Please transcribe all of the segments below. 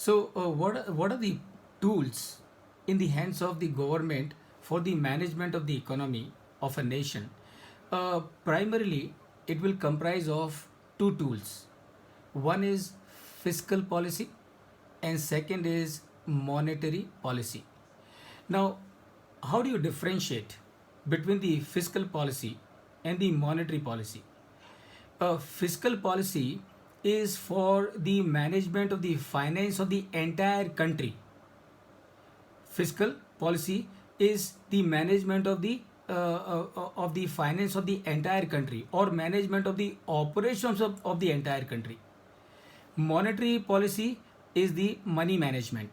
What are the tools in the hands of the government for the management of the economy of a nation? Primarily, it will comprise of two tools. One is fiscal policy, and second is monetary policy. Now, how do you differentiate between the fiscal policy and the monetary policy? Fiscal policy is for the management of the finance of the entire country. Fiscal policy is the management of the finance of the entire country, or management of the operations of the entire country. Monetary policy is the money management.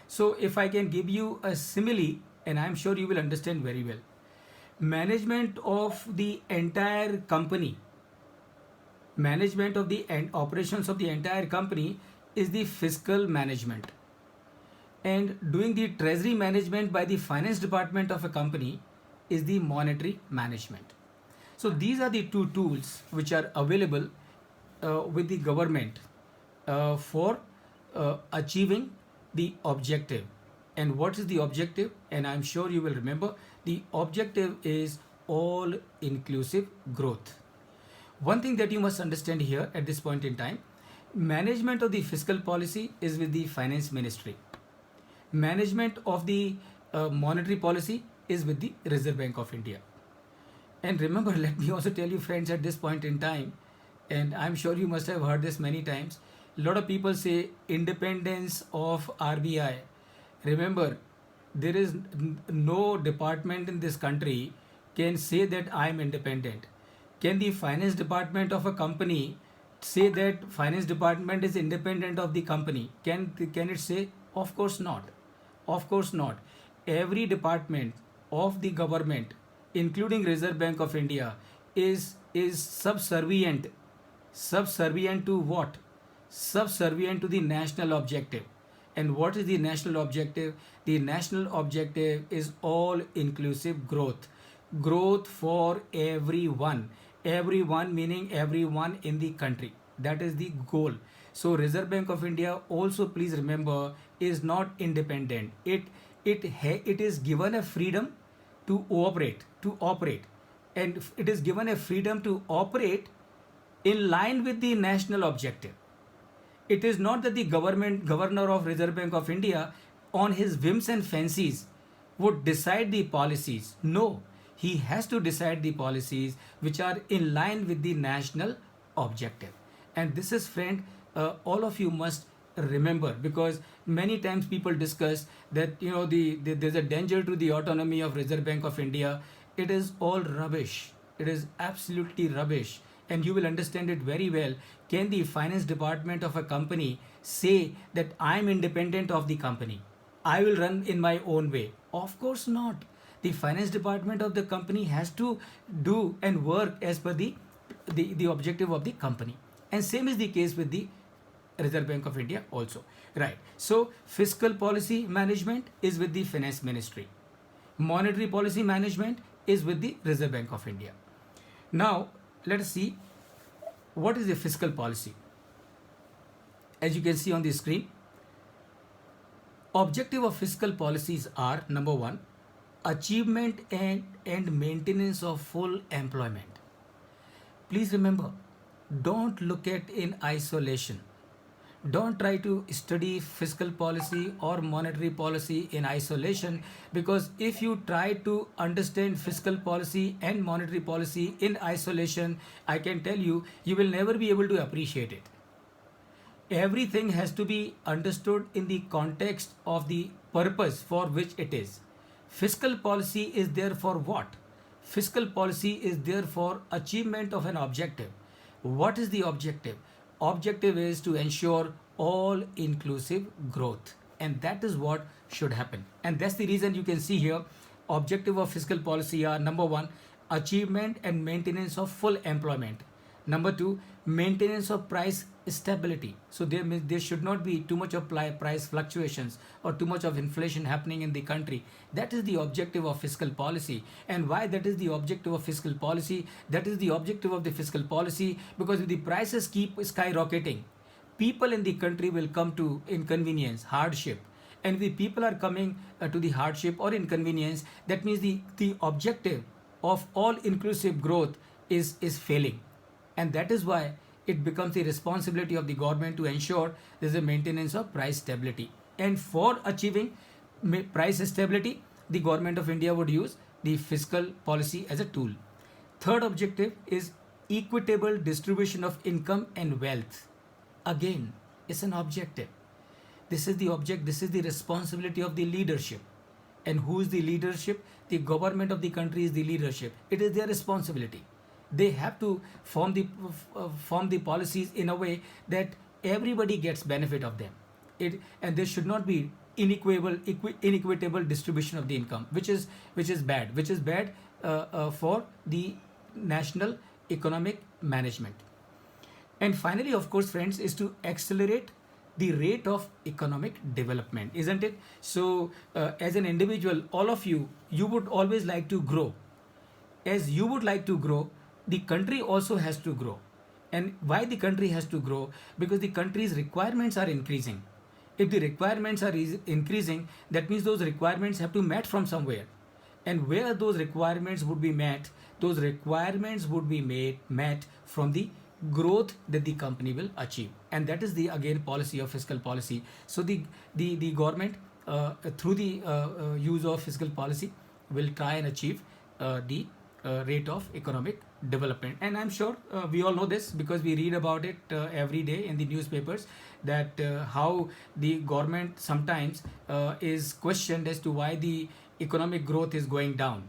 So if I can give you a simile, and I'm sure you will understand very well, management of the entire company, management of the operations of the entire company is the fiscal management, and doing the treasury management by the finance department of a company is the monetary management. So these are the two tools which are available with the government for achieving the objective. And what is the objective? And I'm sure you will remember, the objective is all inclusive growth. One thing that you must understand here at this point in time, management of the fiscal policy is with the finance ministry. Management of the monetary policy is with the Reserve Bank of India. And remember, let me also tell you, friends, at this point in time, and I'm sure you must have heard this many times, a lot of people say independence of RBI. Remember, there is no department in this country can say that I am independent. Can the finance department of a company say that finance department is independent of the company? Can it say? Of course not. Of course not. Every department of the government, including Reserve Bank of India, is subservient to what? Subservient to the national objective. And what is the national objective? The national objective is all inclusive growth. Growth for everyone. Everyone meaning everyone in the country. That is the goal. So Reserve Bank of India also, please remember, is not independent. It is given a freedom to operate, and it is given a freedom to operate in line with the national objective. It is not that the governor of Reserve Bank of India, on his whims and fancies, would decide the policies. No, he has to decide the policies which are in line with the national objective. And this is, friend, all of you must remember, because many times people discuss that there's a danger to the autonomy of Reserve Bank of India. It is all rubbish. It is absolutely rubbish, and you will understand it very well. Can the finance department of a company say that I'm independent of the company, I will run in my own way? Of course not. The finance department of the company has to do and work as per the objective of the company. And same is the case with the Reserve Bank of India also. Right. So fiscal policy management is with the finance ministry. Monetary policy management is with the Reserve Bank of India. Now let us see what is the fiscal policy. As you can see on the screen, objective of fiscal policies are: number one, achievement and maintenance of full employment. Please remember, don't look at in isolation. Don't try to study fiscal policy or monetary policy in isolation, because if you try to understand fiscal policy and monetary policy in isolation, I can tell you, you will never be able to appreciate it. Everything has to be understood in the context of the purpose for which it is. Fiscal policy is there for what? Fiscal policy is there for achievement of an objective. What is the objective? Objective is to ensure all inclusive growth, and that is what should happen. And that's the reason you can see here, objective of fiscal policy are: number one, achievement and maintenance of full employment; number two, maintenance of price stability. So there should not be too much of price fluctuations or too much of inflation happening in the country. That is the objective of fiscal policy. And why that is the objective of fiscal policy? That is the objective of the fiscal policy because if the prices keep skyrocketing, people in the country will come to inconvenience, hardship. And the people are coming to the hardship or inconvenience, that means the objective of all inclusive growth is failing. And that is why it becomes the responsibility of the government to ensure there is a maintenance of price stability. And for achieving price stability, the government of India would use the fiscal policy as a tool. Third objective is equitable distribution of income and wealth. Again, it's an objective. This is the object, this is the responsibility of the leadership. And who is the leadership? The government of the country is the leadership. It is their responsibility. They have to form the policies in a way that everybody gets benefit of them. And there should not be inequitable distribution of the income, which is bad for the national economic management. And finally, of course, friends, is to accelerate the rate of economic development, isn't it? So, as an individual, all of you would always like to grow. As you would like to grow, the country also has to grow. And why the country has to grow? Because the country's requirements are increasing. If the requirements are increasing, that means those requirements have to met from somewhere. And where those requirements would be met? Those requirements would be met from the growth that the company will achieve. And that is the again policy of fiscal policy. So the government through the use of fiscal policy will try and achieve the rate of economic development. And I'm sure we all know this because we read about it every day in the newspapers, that how the government sometimes is questioned as to why the economic growth is going down.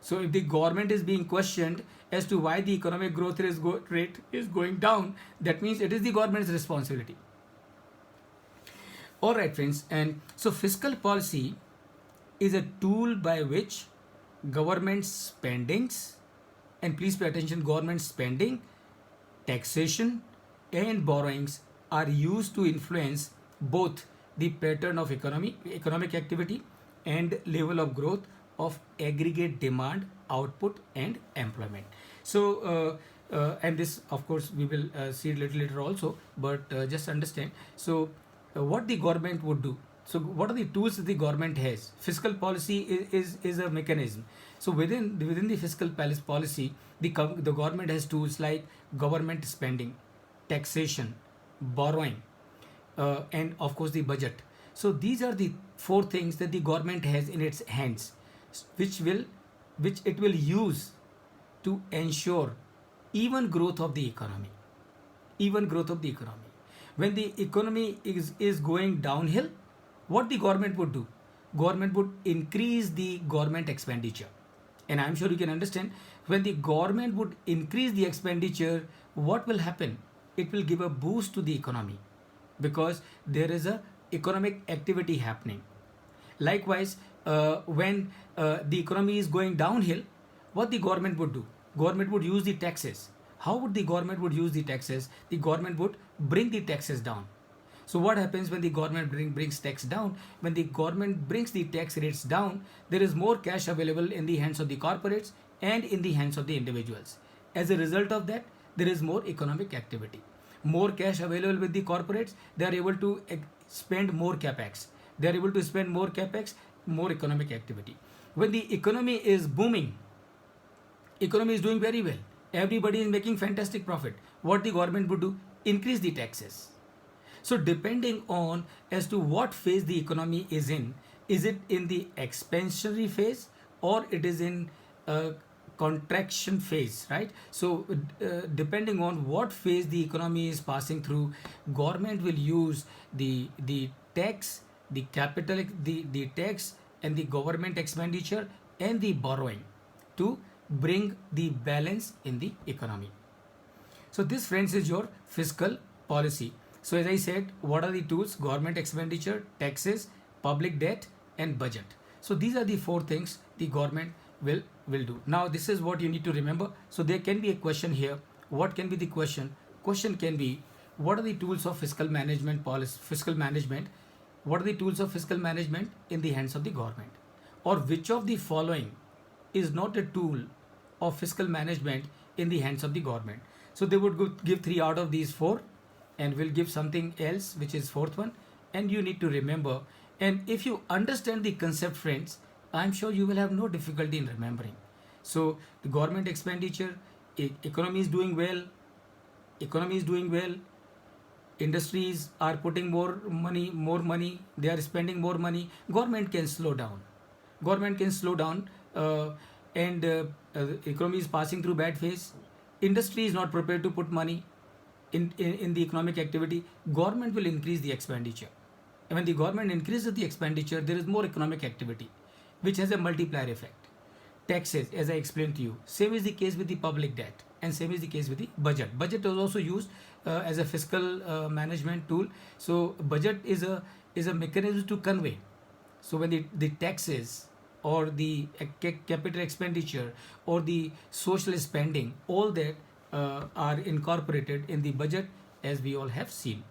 So if the government is being questioned as to why the economic growth rate is going down, that means it is the government's responsibility. All right, friends. And so fiscal policy is a tool by which government spendings, and please pay attention, government spending, taxation and borrowings are used to influence both the pattern of economic activity and level of growth of aggregate demand, output and employment. So and this of course we will see a little later also, but just understand. So what the government would do, so what are the tools that the government has? Fiscal policy is a mechanism. So within the fiscal policy, the government has tools like government spending, taxation, borrowing, and of course the budget. So these are the four things that the government has in its hands, which it will use to ensure even growth of the economy. Even growth of the economy. When the economy is going downhill, what the government would do? Government would increase the government expenditure. And I'm sure you can understand, when the government would increase the expenditure, what will happen? It will give a boost to the economy because there is a economic activity happening. Likewise, when the economy is going downhill, what the government would do? Government would use the taxes. How would the government would use the taxes? The government would bring the taxes down. So what happens when the government brings tax down? When the government brings the tax rates down, there is more cash available in the hands of the corporates and in the hands of the individuals. As a result of that, there is more economic activity. More cash available with the corporates, they are able to spend more capex. They are able to spend more capex, more economic activity. When the economy is booming, economy is doing very well, everybody is making fantastic profit, what the government would do? Increase the taxes. So depending on as to what phase the economy is it in the expansionary phase or it is in a contraction phase, right? So depending on what phase the economy is passing through, government will use the tax, the capital, the tax and the government expenditure and the borrowing to bring the balance in the economy. So this, friends, is your fiscal policy. So as I said, what are the tools? Government expenditure, taxes, public debt and budget. So these are the four things the government will do. Now this is what you need to remember. So there can be a question here. What can be the question? Question can be, what are the tools of fiscal management policy, fiscal management? What are the tools of fiscal management in the hands of the government? Or which of the following is not a tool of fiscal management in the hands of the government? So they would give 3 out of these 4. and we'll give something else which is fourth one, and you need to remember. And if you understand the concept, friends, I'm sure you will have no difficulty in remembering. So the government expenditure, economy is doing well, economy is doing well, industries are putting more money, they are spending more money, government can slow down, government can slow down, and economy is passing through bad phase, industry is not prepared to put money in the economic activity, government will increase the expenditure. And when the government increases the expenditure, there is more economic activity, which has a multiplier effect. Taxes, as I explained to you, same is the case with the public debt, and same is the case with the budget. Budget is also used as a fiscal management tool. So budget is a mechanism to convey. So when the taxes or the capital expenditure or the social spending, all that are incorporated in the budget, as we all have seen.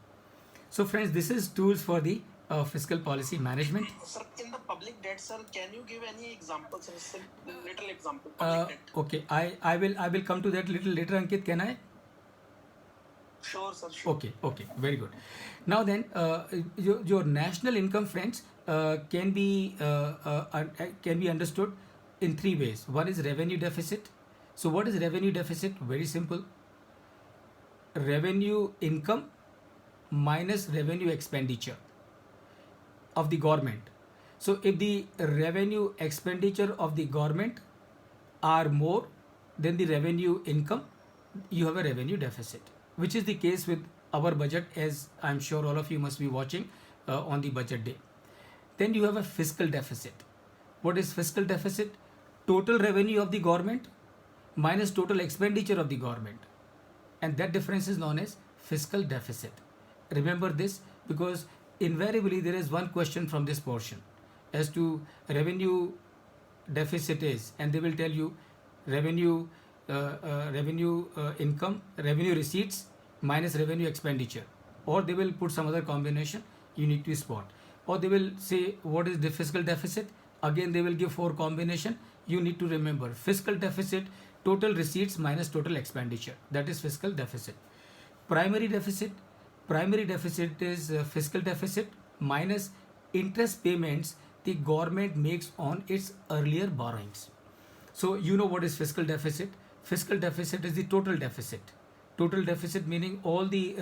So friends, this is tools for the fiscal policy management. Sir, in the public debt, sir, can you give any examples, little example, Uh, public debt? okay, I will come to that little later, Ankit. Can I? Sure, sir, sure. Okay, very good. Now then, your national income, friends, can be understood in three ways. One is revenue deficit. So what is revenue deficit? Very simple. Revenue income minus revenue expenditure of the government. So if the revenue expenditure of the government are more than the revenue income, you have a revenue deficit, which is the case with our budget, as I'm sure all of you must be watching on the budget day. Then you have a fiscal deficit. What is fiscal deficit? Total revenue of the government minus total expenditure of the government, and that difference is known as fiscal deficit. Remember this, because invariably there is one question from this portion as to revenue deficit is, and they will tell you revenue income, revenue receipts minus revenue expenditure, or they will put some other combination, you need to spot. Or they will say what is the fiscal deficit, again they will give four combination, you need to remember fiscal deficit, total receipts minus total expenditure, that is fiscal deficit. Primary deficit, primary deficit is fiscal deficit minus interest payments the government makes on its earlier borrowings. So you know what is fiscal deficit. Fiscal deficit is the total deficit. Total deficit meaning all the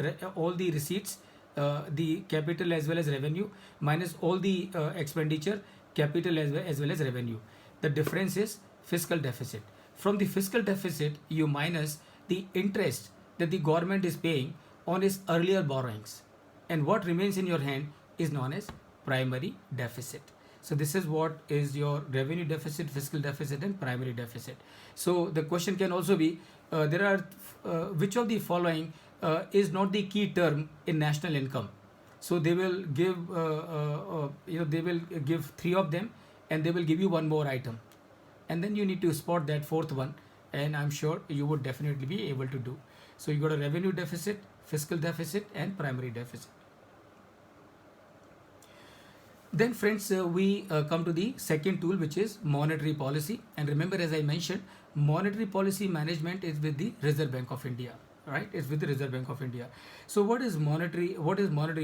receipts, the capital as well as revenue, minus all the expenditure, capital as well as revenue. The difference is fiscal deficit. From the fiscal deficit, you minus the interest that the government is paying on its earlier borrowings, and what remains in your hand is known as primary deficit. So this is what is your revenue deficit, fiscal deficit, and primary deficit. So the question can also be there are which of the following is not the key term in national income. So they will give they will give three of them, and they will give you one more item, and then you need to spot that fourth one, and I'm sure you would definitely be able to do. So you got a revenue deficit, fiscal deficit, and primary deficit. Then friends, we come to the second tool, which is monetary policy. And remember, as I mentioned, monetary policy management is with the Reserve Bank of India, right? It's with the Reserve Bank of India. So what is monetary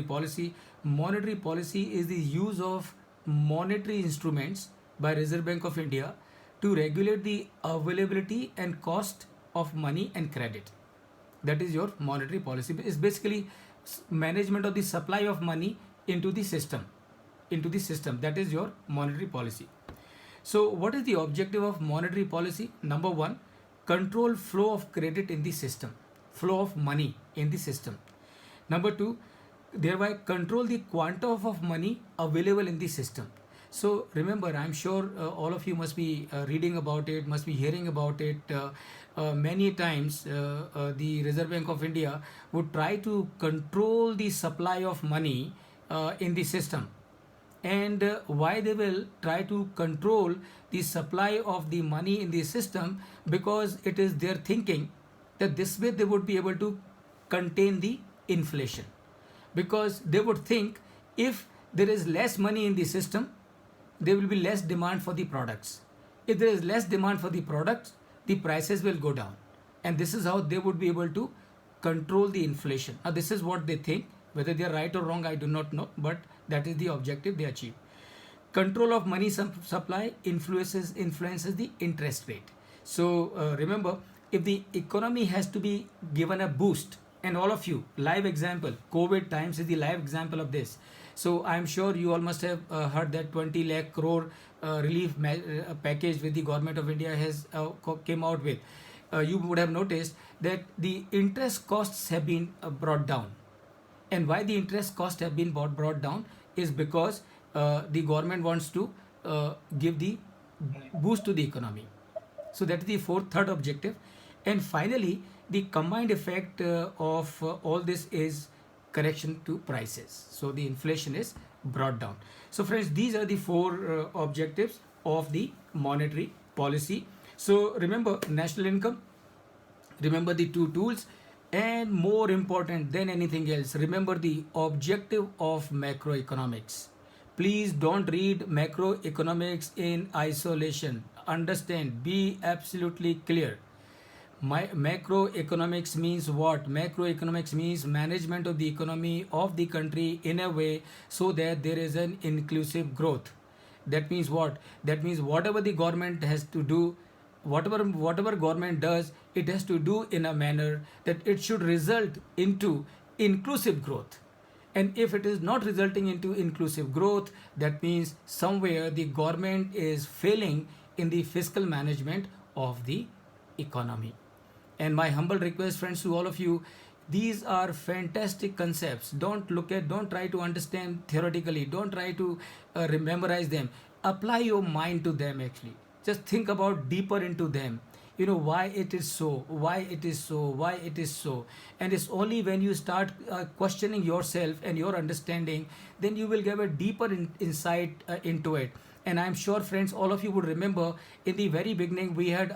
policy? Monetary policy is the use of monetary instruments by Reserve Bank of India to regulate the availability and cost of money and credit. That is your monetary policy. It's basically management of the supply of money into the system. That is your monetary policy. So what is the objective of monetary policy? Number one, control flow of credit in the system, flow of money in the system. Number two, thereby control the quantum of money available in the system. So remember, I'm sure all of you must be reading about it, must be hearing about it. Many times the Reserve Bank of India would try to control the supply of money in the system. And why they will try to control the supply of the money in the system? Because it is their thinking that this way they would be able to contain the inflation. Because they would think if there is less money in the system, there will be less demand for the products. If there is less demand for the products, the prices will go down. And this is how they would be able to control the inflation. Now, this is what they think. Whether they are right or wrong, I do not know, but that is the objective they achieve. Control of money supply influences the interest rate. So remember, if the economy has to be given a boost, and all of you, live example, COVID times is the live example of this. So I'm sure you all must have heard that 20 lakh crore relief package which the government of India has came out with. You would have noticed that the interest costs have been brought down. And why the interest cost have been brought down is because the government wants to give the boost to the economy. So that is the third objective. And finally, the combined effect of all this is correction to prices. So the inflation is brought down. So friends, these are the four objectives of the monetary policy. So remember national income, remember the two tools, and more important than anything else, remember the objective of macroeconomics. Please don't read macroeconomics in isolation. Understand, be absolutely clear. Macroeconomics means what? Macroeconomics means management of the economy of the country in a way so that there is an inclusive growth. That means what? That means whatever the government has to do, whatever government does, it has to do in a manner that it should result into inclusive growth. And if it is not resulting into inclusive growth, that means somewhere the government is failing in the fiscal management of the economy. And my humble request, friends, to all of you, these are fantastic concepts. Don't try to understand theoretically. Don't try to memorize them. Apply your mind to them actually. Just think about deeper into them. You know why it is so, why it is so, why it is so. And it's only when you start questioning yourself and your understanding, then you will get a deeper insight into it. And I'm sure, friends, all of you would remember in the very beginning we have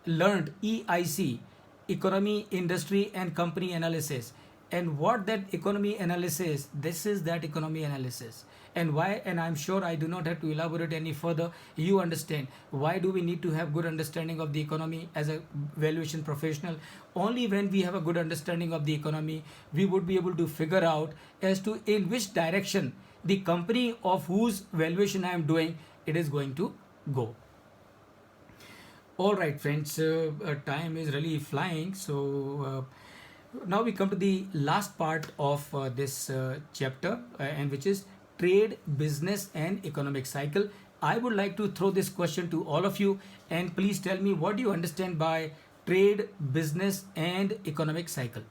learned EIC, economy, industry, and company analysis. And what that economy analysis, this is that economy analysis. And why, and I'm sure I do not have to elaborate any further. You understand why do we need to have good understanding of the economy as a valuation professional? Only when we have a good understanding of the economy, we would be able to figure out as to in which direction the company of whose valuation I am doing, it is going to go. All right, friends, time is really flying. So now we come to the last part of this chapter, and which is trade, business, and economic cycle. I would like to throw this question to all of you, and please tell me what do you understand by trade, business, and economic cycle.